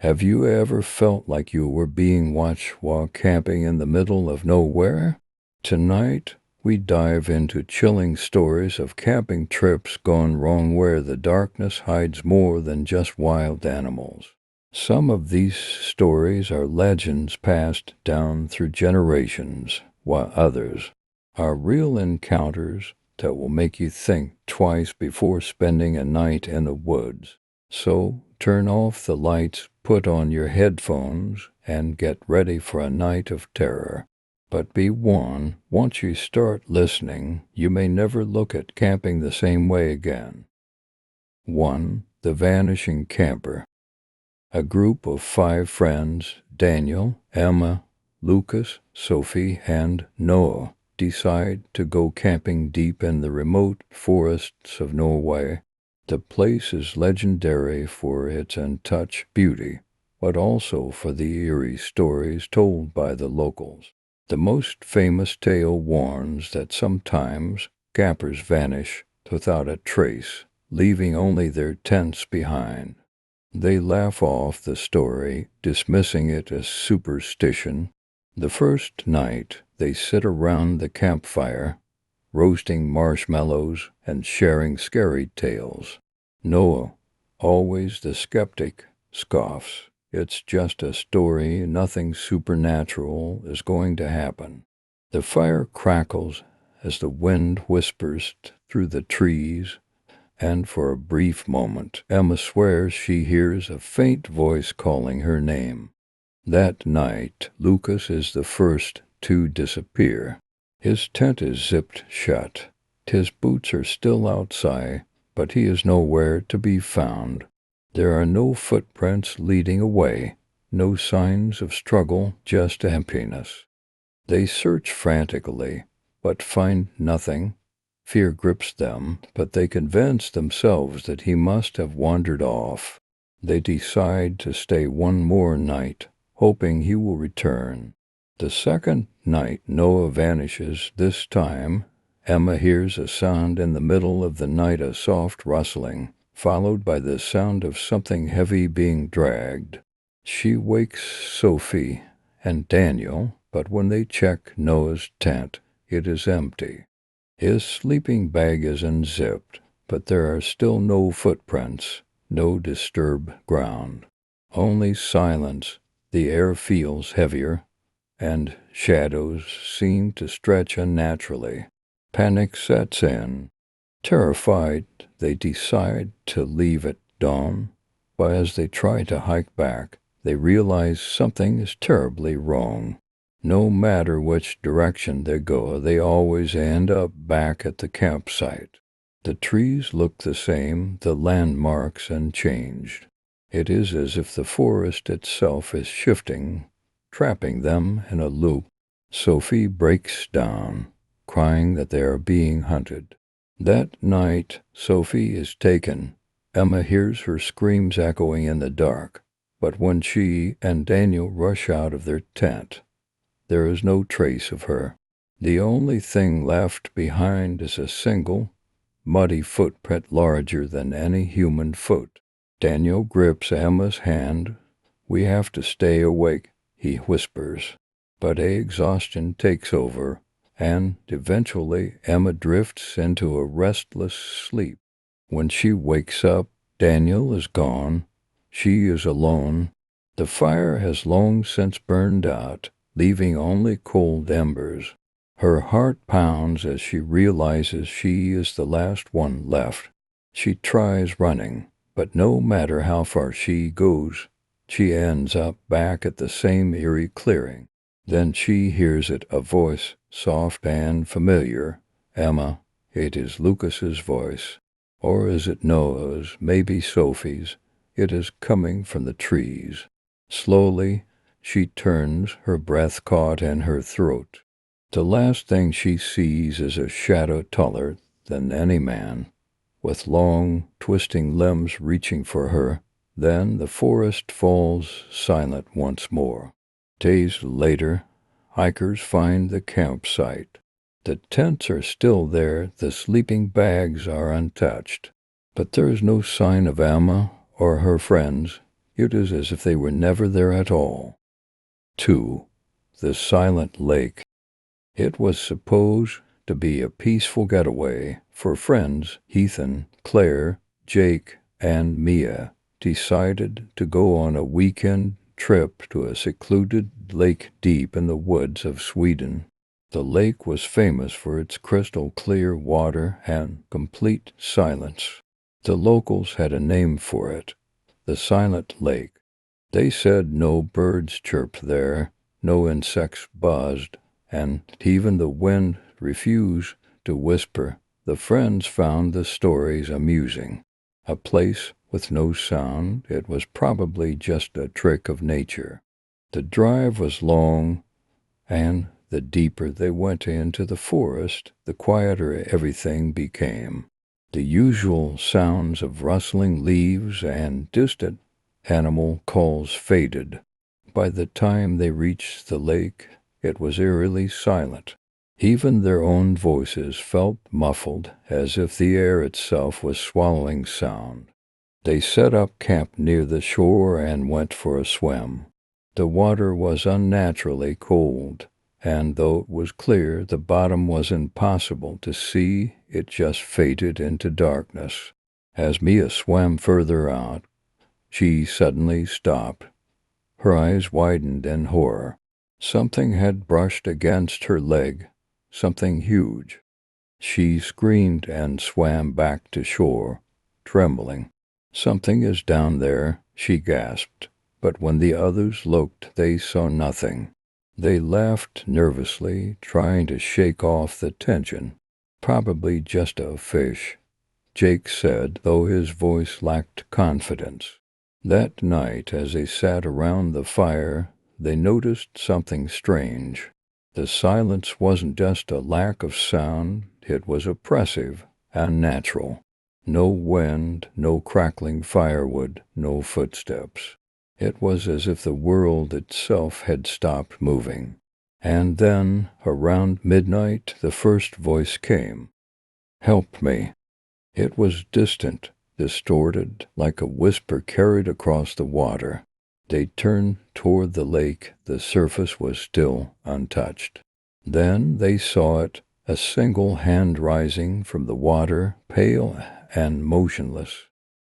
Have you ever felt like you were being watched while camping in the middle of nowhere? Tonight, we dive into chilling stories of camping trips gone wrong where the darkness hides more than just wild animals. Some of these stories are legends passed down through generations, while others are real encounters that will make you think twice before spending a night in the woods. So turn off the lights, put on your headphones, and get ready for a night of terror. But be warned, once you start listening, you may never look at camping the same way again. 1. The Vanishing Camper. A group of 5 friends, Daniel, Emma, Lucas, Sophie, and Noah, decide to go camping deep in the remote forests of Norway. The place is legendary for its untouched beauty, but also for the eerie stories told by the locals. The most famous tale warns that sometimes campers vanish without a trace, leaving only their tents behind. They laugh off the story, dismissing it as superstition. The first night, they sit around the campfire, roasting marshmallows and sharing scary tales. Noah, always the skeptic, scoffs. It's just a story, nothing supernatural is going to happen. The fire crackles as the wind whispers through the trees, and for a brief moment Emma swears she hears a faint voice calling her name. That night, Lucas is the first to disappear. His tent is zipped shut. His boots are still outside, but he is nowhere to be found. There are no footprints leading away, no signs of struggle, just emptiness. They search frantically, but find nothing. Fear grips them, but they convince themselves that he must have wandered off. They decide to stay one more night, hoping he will return. The second night Noah vanishes. This time, Emma hears a sound in the middle of the night, a soft rustling, followed by the sound of something heavy being dragged. She wakes Sophie and Daniel, but when they check Noah's tent, it is empty. His sleeping bag is unzipped, but there are still no footprints, no disturbed ground. Only silence. The air feels heavier, and shadows seem to stretch unnaturally. Panic sets in. Terrified, they decide to leave at dawn, but as they try to hike back, they realize something is terribly wrong. No matter which direction they go, they always end up back at the campsite. The trees look the same, the landmarks unchanged. It is as if the forest itself is shifting, trapping them in a loop. Sophie breaks down, crying that they are being hunted. That night, Sophie is taken. Emma hears her screams echoing in the dark, but when she and Daniel rush out of their tent, there is no trace of her. The only thing left behind is a single, muddy footprint larger than any human foot. Daniel grips Emma's hand. "We have to stay awake," he whispers, but exhaustion takes over, and eventually Emma drifts into a restless sleep. When she wakes up, Daniel is gone. She is alone. The fire has long since burned out, leaving only cold embers. Her heart pounds as she realizes she is the last one left. She tries running, but no matter how far she goes, she ends up back at the same eerie clearing. Then she hears it, a voice, soft and familiar. "Emma." It is Lucas's voice. Or is it Noah's, maybe Sophie's? It is coming from the trees. Slowly, she turns, her breath caught in her throat. The last thing she sees is a shadow taller than any man, with long, twisting limbs reaching for her. Then the forest falls silent once more. Days later, hikers find the campsite. The tents are still there, the sleeping bags are untouched, but there is no sign of Emma or her friends. It is as if they were never there at all. 2. The silent lake. It was supposed to be a peaceful getaway for friends. Ethan, Claire, Jake, and Mia decided to go on a weekend trip to a secluded lake deep in the woods of Sweden. The lake was famous for its crystal clear water and complete silence. The locals had a name for it, the Silent Lake. They said no birds chirped there, no insects buzzed, and even the wind refused to whisper. The friends found the stories amusing. A place with no sound, it was probably just a trick of nature. The drive was long, and the deeper they went into the forest, the quieter everything became. The usual sounds of rustling leaves and distant animal calls faded. By the time they reached the lake, it was eerily silent. Even their own voices felt muffled, as if the air itself was swallowing sound. They set up camp near the shore and went for a swim. The water was unnaturally cold, and though it was clear the bottom was impossible to see, it just faded into darkness. As Mia swam further out, she suddenly stopped. Her eyes widened in horror. Something had brushed against her leg, something huge. She screamed and swam back to shore, trembling. "Something is down there," she gasped. But when the others looked, they saw nothing. They laughed nervously, trying to shake off the tension. "Probably just a fish," Jake said, though his voice lacked confidence. That night, as they sat around the fire, they noticed something strange. The silence wasn't just a lack of sound, it was oppressive, unnatural. No wind, no crackling firewood, no footsteps. It was as if the world itself had stopped moving. And then, around midnight, the first voice came. "Help me." It was distant, distorted, like a whisper carried across the water. They turned toward the lake. The surface was still untouched. Then they saw it, a single hand rising from the water, pale and motionless.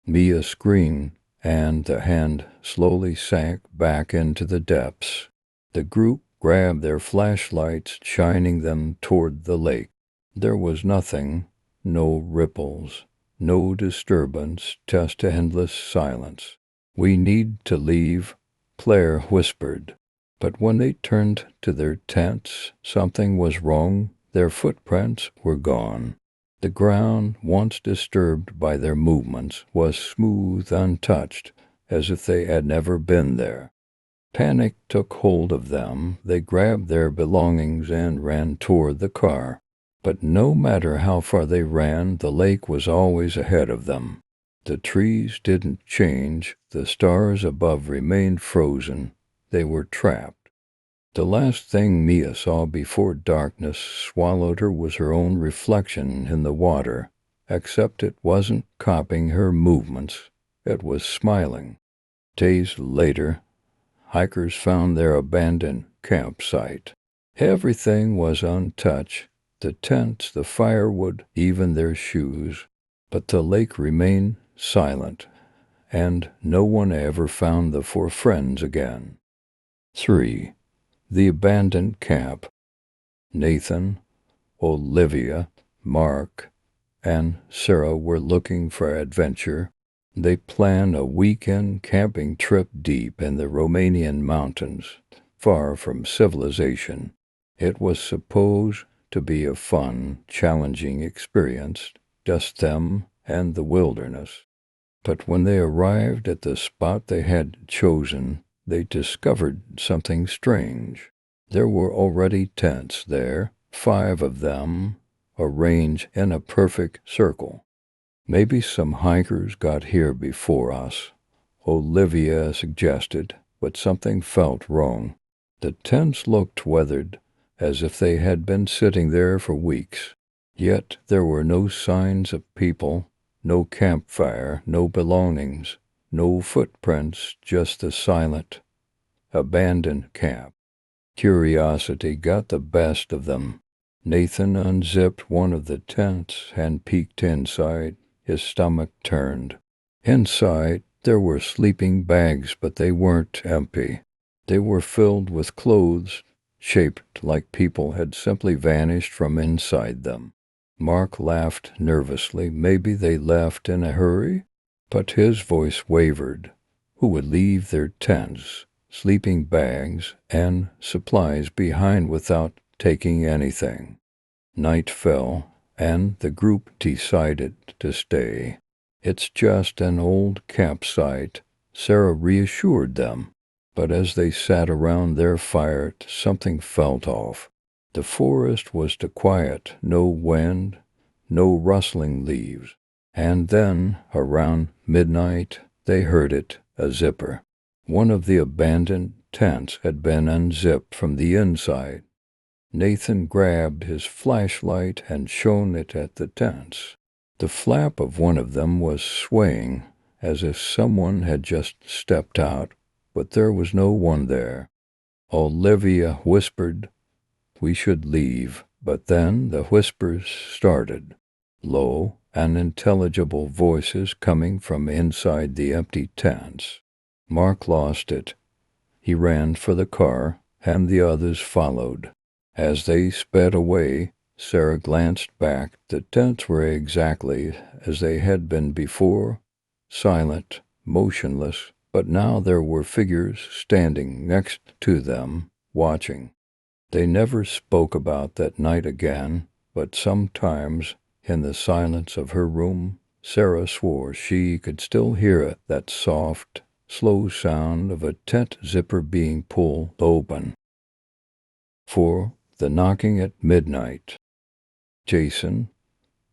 Mia screamed, and the hand slowly sank back into the depths. The group grabbed their flashlights, shining them toward the lake. There was nothing, no ripples, no disturbance, just endless silence. "We need to leave," Claire whispered. But when they turned to their tents, something was wrong. Their footprints were gone. The ground, once disturbed by their movements, was smooth, untouched, as if they had never been there. Panic took hold of them. They grabbed their belongings and ran toward the car. But no matter how far they ran, the lake was always ahead of them. The trees didn't change. The stars above remained frozen. They were trapped. The last thing Mia saw before darkness swallowed her was her own reflection in the water, except it wasn't copying her movements. It was smiling. Days later, hikers found their abandoned campsite. Everything was untouched, the tents, the firewood, even their shoes. But the lake remained silent, and no one ever found the four friends again. 3. The abandoned camp. Nathan, Olivia, Mark, and Sarah were looking for adventure. They planned a weekend camping trip deep in the Romanian mountains, far from civilization. It was supposed to be a fun, challenging experience, just them and the wilderness. But when they arrived at the spot they had chosen, they discovered something strange. There were already tents there, 5 of them, arranged in a perfect circle. "Maybe some hikers got here before us," Olivia suggested, but something felt wrong. The tents looked weathered, as if they had been sitting there for weeks. Yet there were no signs of people, no campfire, no belongings, No footprints, just the silent, abandoned camp. Curiosity got the best of them. Nathan unzipped one of the tents and peeked inside. His stomach turned. Inside, there were sleeping bags, but they weren't empty. They were filled with clothes, shaped like people had simply vanished from inside them. Mark laughed nervously. Maybe they left in a hurry? But his voice wavered. Who would leave their tents, sleeping bags, and supplies behind without taking anything? Night fell, and the group decided to stay. It's just an old campsite, Sarah reassured them. But as they sat around their fire, something felt off. The forest was too quiet, no wind, no rustling leaves. And then, around midnight, they heard it, a zipper. One of the abandoned tents had been unzipped from the inside. Nathan grabbed his flashlight and shone it at the tents. The flap of one of them was swaying, as if someone had just stepped out, but there was no one there. Olivia whispered, "We should leave," but then the whispers started, low, unintelligible voices coming from inside the empty tents. Mark lost it. He ran for the car, and the others followed. As they sped away, Sarah glanced back. The tents were exactly as they had been before, silent, motionless, but now there were figures standing next to them, watching. They never spoke about that night again, but sometimes, in the silence of her room, Sarah swore she could still hear that soft, slow sound of a tent zipper being pulled open. For the knocking at midnight. Jason,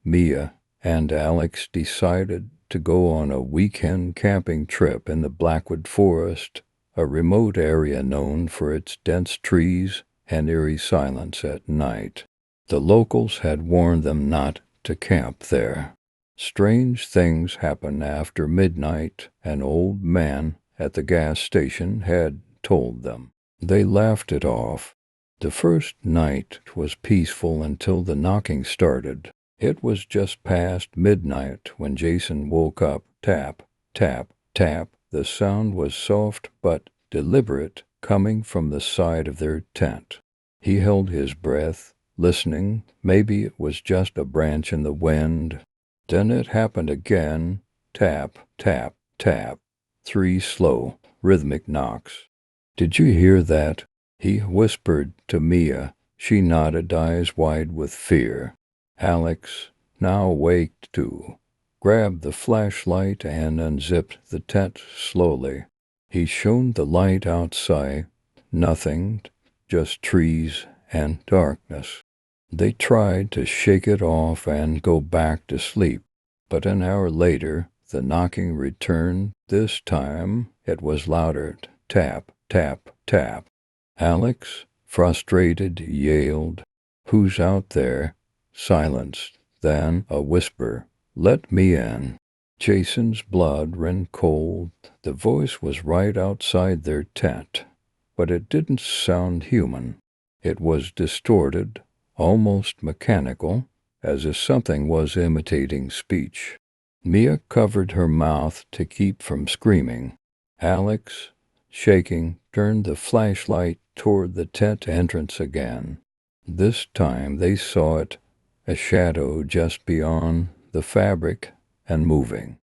Mia, and Alex decided to go on a weekend camping trip in the Blackwood Forest, a remote area known for its dense trees and eerie silence at night. The locals had warned them not to camp there. Strange things happened after midnight, an old man at the gas station had told them. They laughed it off. The first night was peaceful until the knocking started. It was just past midnight when Jason woke up. Tap, tap, tap. The sound was soft but deliberate, coming from the side of their tent. He held his breath, listening. Maybe it was just a branch in the wind. Then it happened again. Tap, tap, tap. 3 slow, rhythmic knocks. "Did you hear that?" he whispered to Mia. She nodded, eyes wide with fear. Alex, now awake too, grabbed the flashlight and unzipped the tent slowly. He shone the light outside. Nothing, just trees and darkness. They tried to shake it off and go back to sleep, but an hour later the knocking returned. This time it was louder. Tap, tap, tap. Alex, frustrated, yelled, "Who's out there?" Silence, then a whisper, "Let me in." Jason's blood ran cold. The voice was right outside their tent, but it didn't sound human. It was distorted, almost mechanical, as if something was imitating speech. Mia covered her mouth to keep from screaming. Alex, shaking, turned the flashlight toward the tent entrance again. This time they saw it, a shadow just beyond the fabric and moving.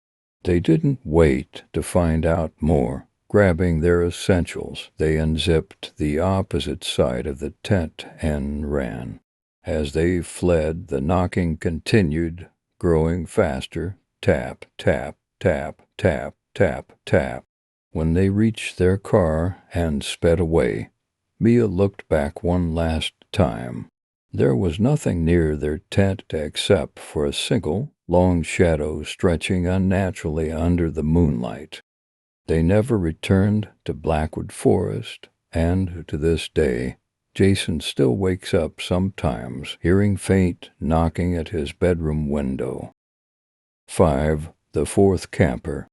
They didn't wait to find out more. Grabbing their essentials, they unzipped the opposite side of the tent and ran. As they fled, the knocking continued, growing faster. Tap, tap, tap, tap, tap, tap. When they reached their car and sped away, Mia looked back one last time. There was nothing near their tent except for a single, long shadow stretching unnaturally under the moonlight. They never returned to Blackwood Forest, and to this day, Jason still wakes up sometimes, hearing faint knocking at his bedroom window. 5. The Fourth Camper.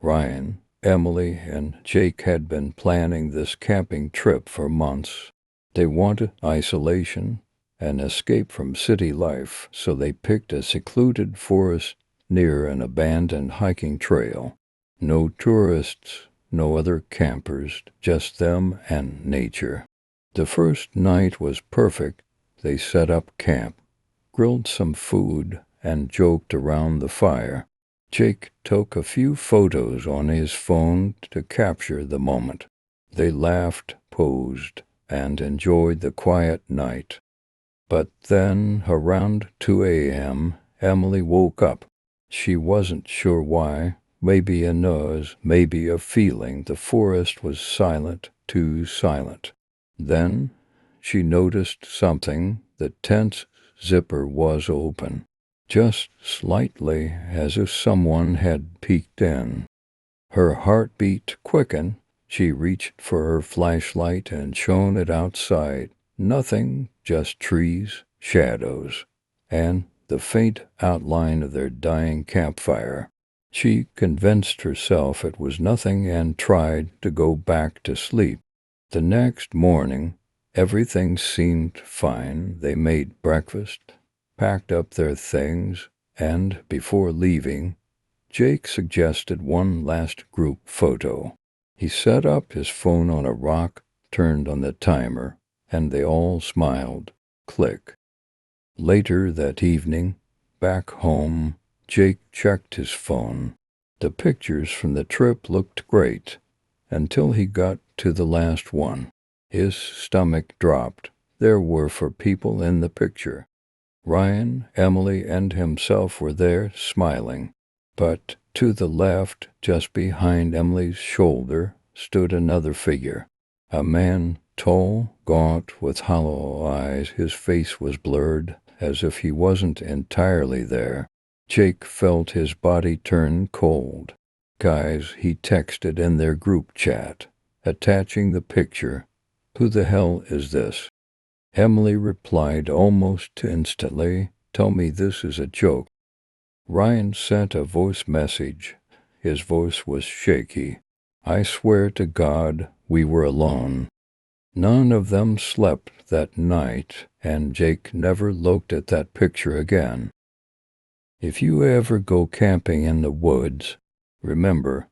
Ryan, Emily, and Jake had been planning this camping trip for months. They wanted isolation, an escape from city life, so they picked a secluded forest near an abandoned hiking trail. No tourists, no other campers, just them and nature. The first night was perfect. They set up camp, grilled some food, and joked around the fire. Jake took a few photos on his phone to capture the moment. They laughed, posed, and enjoyed the quiet night. But then, around 2 a.m., Emily woke up. She wasn't sure why. Maybe a nose, maybe a feeling. The forest was silent, too silent. Then she noticed something. The tent's zipper was open, just slightly, as if someone had peeked in. Her heartbeat quickened. She reached for her flashlight and shone it outside. Nothing, just trees, shadows, and the faint outline of their dying campfire. She convinced herself it was nothing and tried to go back to sleep. The next morning, everything seemed fine. They made breakfast, packed up their things, and before leaving, Jake suggested one last group photo. He set up his phone on a rock, turned on the timer, and they all smiled. Click. Later that evening, back home, Jake checked his phone. The pictures from the trip looked great, until he got to the last one. His stomach dropped. There were 4 people in the picture. Ryan, Emily, and himself were there, smiling. But to the left, just behind Emily's shoulder, stood another figure. A man, tall, gaunt, with hollow eyes. His face was blurred, as if he wasn't entirely there. Jake felt his body turn cold. Guys, he texted in their group chat, attaching the picture. Who the hell is this? Emily replied almost instantly, tell me this is a joke. Ryan sent a voice message. His voice was shaky. I swear to God, we were alone. None of them slept that night, and Jake never looked at that picture again. If you ever go camping in the woods, remember,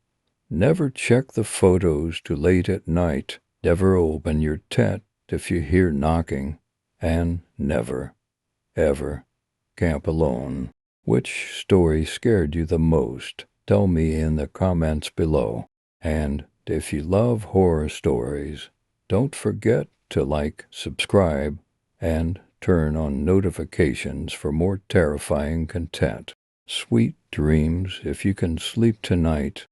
never check the photos too late at night. Never open your tent if you hear knocking, and never, ever camp alone. Which story scared you the most? Tell me in the comments below. And if you love horror stories, don't forget to like, subscribe, and turn on notifications for more terrifying content. Sweet dreams if you can sleep tonight.